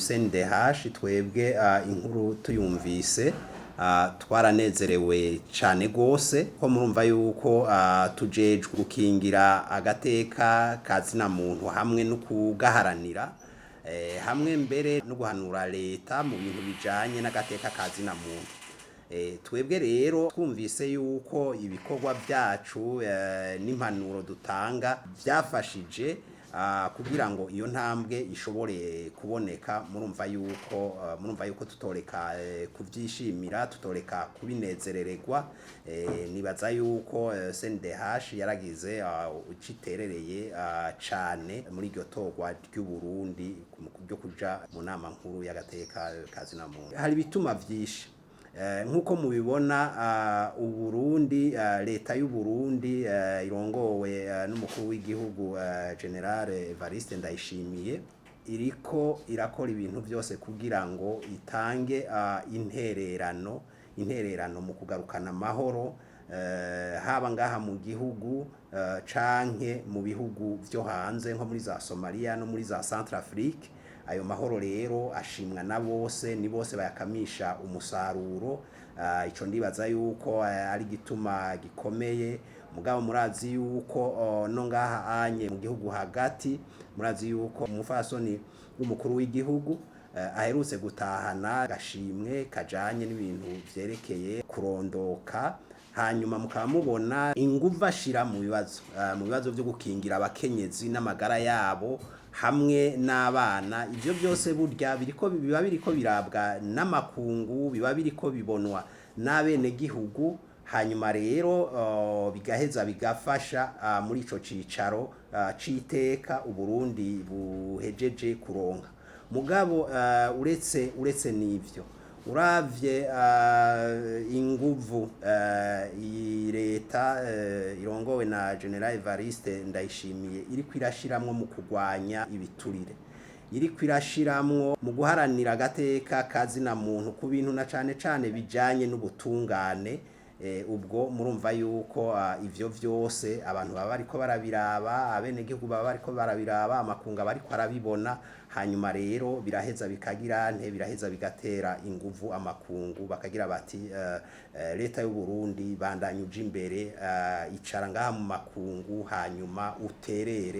CNDH twebwe inkuru tuyumvise twaranezerewe cane gose ko murumva yuko tujejwe gukingira agateka kazina muntu hamwe no kugaharanira hamwe mbere no guhanura leta mu bintu bijanye n'agateka kazina muntu. Twebwe rero twumvise yuko ibikorwa vyacu n'impanuro dutanga vyafashije kugira ngo iyo ntambwe ishobore kuboneka. Murumva yuko tutoreka kuvyishimira, tutoreka kubinezerererwa. Nibaza yuko CNDH yaragize iciterereye cane muri iryo torwa ry'u Burundi byo kuja mu nama nkuru y'agateka kazina muntu. Hari bituma vyinshi nkuko mubibona Uburundi, leta y'u Burundi irongowe n'umukuru w'igihugu General Evariste Ndayishimiye iriko irakora ibintu byose kugira ngo itange intererano mu kugarukana amahoro haba ngaha mu gihugu canke mu bihugu vyo hanze nko muri za Somalia no muri za Centrafrique. Ayo mahoro rero ashimwa na bose, ni bose bayakamisha umusaruro. Ico ndibaza yuko ari gituma gikomeye. Mugabo murazi yuko no ngaha anye mu gihugu hagati, murazi yuko umufasoni w'umukuru w'igihugu aherutse gutahana gashimwe kajanye n'ibintu vyerekeye kurondoka. Hanyuma mukaba mubona inguvu ashira mu bibazo byo gukingira abakenyezi n'amagara yabo hamwe n'abana. Ivyo byose burya biba biriko birabwa n'amakungu, biba biriko bibonwa n'abene gihugu. Hanyuma rero bigaheza bigafasha muri ico cicaro c'iteka Uburundi buhejeje kuronka. Mugabo uretse n'ivyo, uravye inguvu leta irongowe na General Evariste Ndayishimiye iriko irashiramwo mu kugwanya ibiturire, iriko irashiramwo mu guharanira agateka kazina muntu ku bintu na cane bijanye n'ubutungane. Ubwo murumva yuko ivyo vyose abantu baba bariko barabiraba, abene gihugu baba bariko barabiraba, amakunga bariko arabibona. Hanyuma rero biraheza bigatera inguvu amakungu, bakagira bati leta y'u Burundi bandanye uje imbere, icara ngaha mu makungu hanyuma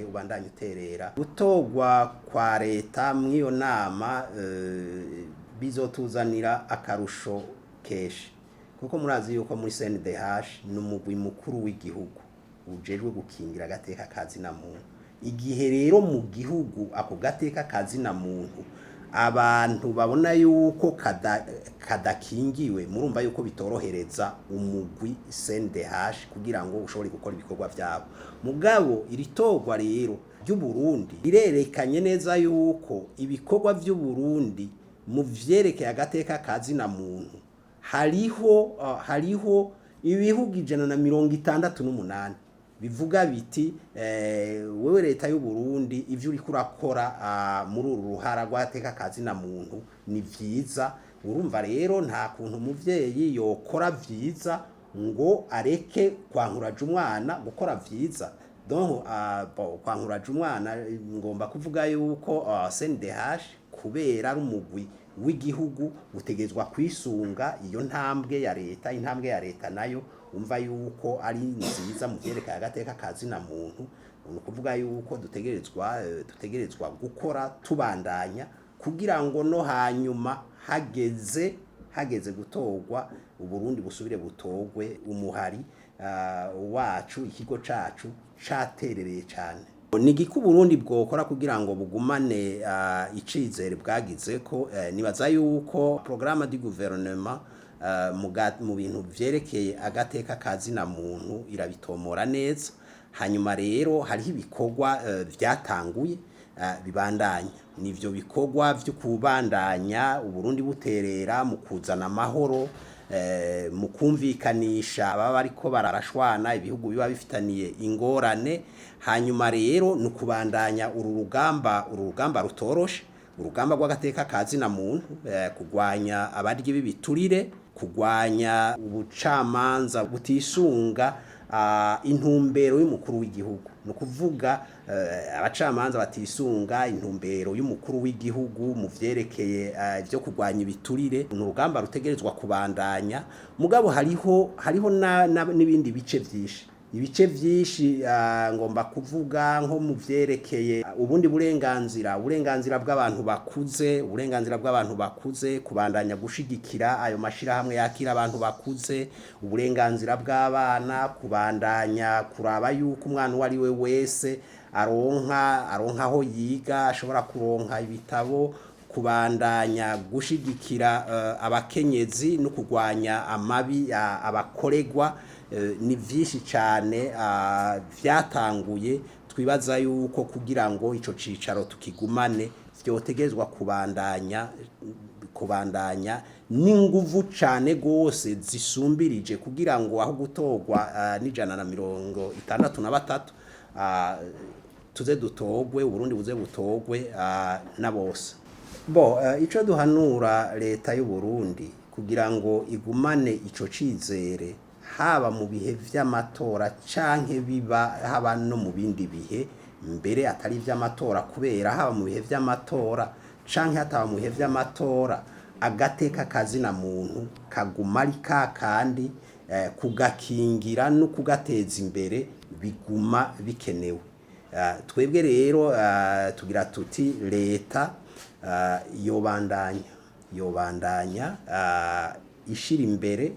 ubandanye uterera. Gutogwa kwa leta mw'iyo nama bizotuzanira akarusho keshi, kuko murazi yuko muri CNDH n'umugwi mukuru w'igihugu ujejwe gukingira agateka kazina muntu. Igihe rero mu gihugu ako gateka kazina muntu abantu babona yuko kadakingiwe, murumva yuko bitorohereza umugwi CNDH kugira ngo ushobore gukora ibikorwa vyabo. Mugabo iritorwa rero ry'u Burundi rirerekanye neza yuko ibikorwa vy'u Burundi mu vyerekeye agateka kazina muntu hariho ibihugu 168 bivuga biti wewe leta y'u Burundi ivyo uri kurakora muri uru ruhara rw'agateka kazina muntu ni vyiza. Urumva rero nta kuntu umuvyeyi yokora vyiza ngo areke kwankuraje umwana gukora vyiza. Donc kwankuraje umwana ngomba kuvuga yuko CNDH kubera ari umugwi w'igihugu utegezwa kwisunga iyo ntambwe ya leta. Intambwe ya leta nayo umva yuko ari nziza mu vyerekeye agateka kazina muntu. Ni kuvuga yuko dutegerezwa gukora tubandanya kugira ngo no hanyuma hageze gutorwa Uburundi busubire butogwe umuhari wacu, ikigo cacu caterereye cane. Nigiko Burundi bwokora kugira ngo bugumane icizere bwagize ko nibaza yuko programme du gouvernement mu bintu vyerekeye agateka kazina muntu irabitomora neza. Hanyuma rero hariho ibikorwa vyatanguye bibandanya. Nivyo bikorwa vyo kubandanya Uburundi buterera mu kuzana amahoro, mu kumvikanisha ababa bariko bararashwana ibihugu biba bifitaniye ingorane. Hanyuma rero nukubandanya uru rugamba rutoroshe, urugamba rw'agateka kazina muntu, kugwanya abaryi b'ibiturire, kugwanya ubucamanza butisunga intumbero y'umukuru w'igihugu no kuvuga abacamanza batisunga intumbero y'umukuru w'igihugu mu vyerekeye byo kurwanya ibiturire n'urugamba rutegerezwa kubandanya mugabo hariho n'ibindi bice vyinshi ibice vyinshi ngomba kuvuga nko mu vyerekeye ubundi uburenganzira bw'abantu bakuze kubandanya gushigikira ayo mashirahamwe yakira abantu bakuze uburenganzira bw'abana kubandanya kuraba yuko umwana wari we wese aronka aho yiga ashobora kuronka ibitabo kubandanya gushigikira abakenyezi no kurwanya amabi abakoregwa ni vyinshi cyane vyatanguye twibaza yuko kugira ngo ico cicaro tukigumane vyotegezwa kubandanya n'inguvu cyane gose zisumbirije kugira ngo aho gutorwa n'163 tuze dutogwe Burundi buze butogwe na bose ico duhanura leta y'u Burundi kugira ngo igumane ico cizere haba mu bihe vy'amatora canke haba no mu bindi bihe mbere atari vy'amatora kubera haba mu bihe vy'amatora canke hataba mu bihe vy'amatora agateka kazina muntu kaguma ari kandi kugakingira no kugateza imbere biguma bikenewe twebwe rero tugira tuti leta yobandanya ishira imbere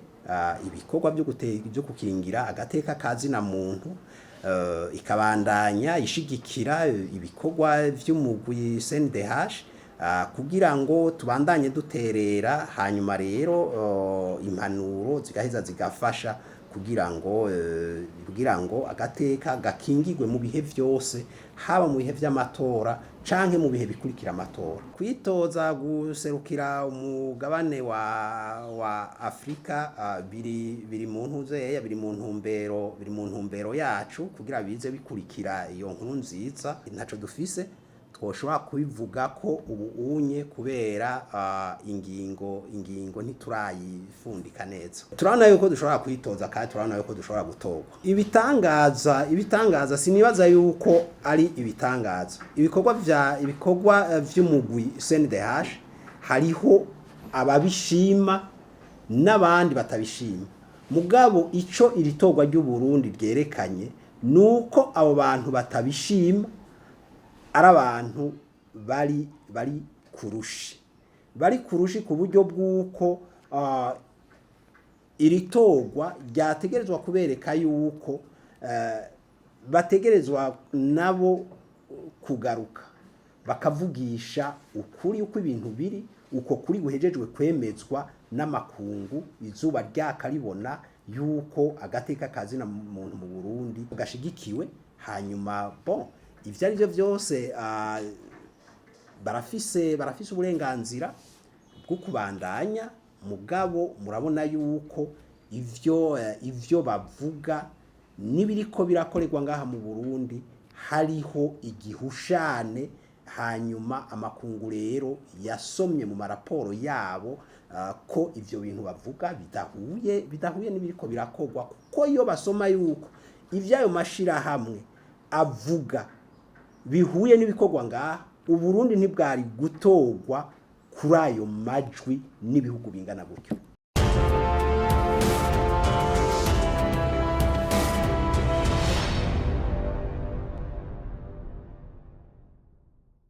ibikorwa byo gukingira agateka kazina muntu ikabandanya ishigikira ibikorwa vy'umugwi CNDH kugira ngo tubandanye duterera hanyuma rero impanuro zigaheza zigafasha kugira ngo agateka gakingirwe mu bihe vyose haba mu bihe vy'amatora canke mu bihe bikurikira amatora kwitoza guserukira umugabane wa Afrika biri mu ntuzeya biri mu ntumbero yacu kugira bize bikurikira iyo nkuru nziza ntaco dufise twoshobora kubivuga ko unye kubera ingingo ntiturayifundika neza turabona yuko dushobora kwitoza kandi turabona yuko dushobora gutorwa ibitangaza sinibaza yuko ari ibitangaza ibikorwa vy'umugwi CNDH hariho ababishima n'abandi batabishima mugabo ico iritorwa ry'u Burundi ryerekanye nuko abo bantu batabishima ari abantu bari kurushi ku buryo bw'uko iritorwa ryategerezwa kubereka yuko bategerezwa nabo kugaruka bakavugisha ukuri uko ibintu biri uko kuri guhejejwe kwemezwa n'amakungu izuba ryakaribona yuko agateka kazina muntu mu Burundi gashigikiwe hanyuma ivyo ari byo byose barafise uburenganzira bwo kubandanya mugabo murabona yuko ivyo bavuga nibiriko birakorerwa ngaha mu Burundi hariho igihushane hanyuma amakungu rero yasomye mu maraporo yabo ko ivyo bintu bavuga bidahuye nibiriko birakorwa kuko iyo basoma yuko ivyayo mashira hamwe avuga bihuye n'ibikorwa ngaha Uburundi ntibwari gutorwa kuri ayo majwi n'ibihugu bingana gutyo